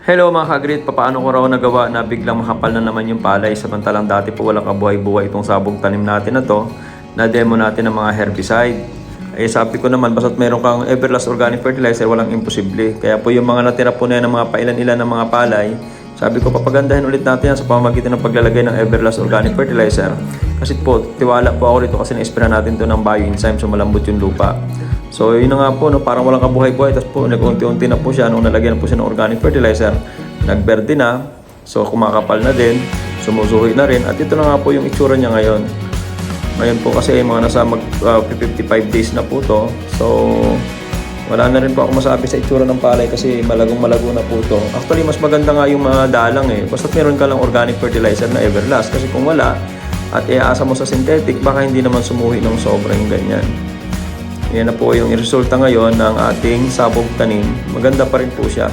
Hello mga kagrit, papaano ko raw nagawa na biglang makapal na naman yung palay samantalang dati po walang kabuhay-buhay itong sabong tanim natin na to na demo natin ng mga herbicide. Eh sabi ko naman, basta't meron kang Everlast Organic Fertilizer, walang imposible. Kaya po yung mga natira po na yan ng mga pailan-ilan ng mga palay, sabi ko papagandahin ulit natin yan sa pamamagitan ng paglalagay ng Everlast Organic Fertilizer. Kasi po, tiwala po ako rito kasi na-spray natin to ng bioenzyme so malambot yung lupa. So yun na nga po, no, parang walang kabuhay-buhay. Tapos po, nag-unti-unti na po siya nung nalagyan na po siya ng organic fertilizer. Nagberde na, so kumakapal na din, sumusuhi na rin. At ito na nga po yung itsura niya ngayon. Ngayon po kasi mga nasa 55 days na po to. So wala na rin po ako masabi sa itsura ng palay kasi malagong-malago na po to. Actually, mas maganda nga yung mga dalang eh. Basta meron ka lang organic fertilizer na Everlast. Kasi kung wala, at iaasa mo sa synthetic, baka hindi naman sumuhi ng sobrang ganyan. Yan na po yung resulta ngayon ng ating sabog tanim. Maganda pa rin po siya.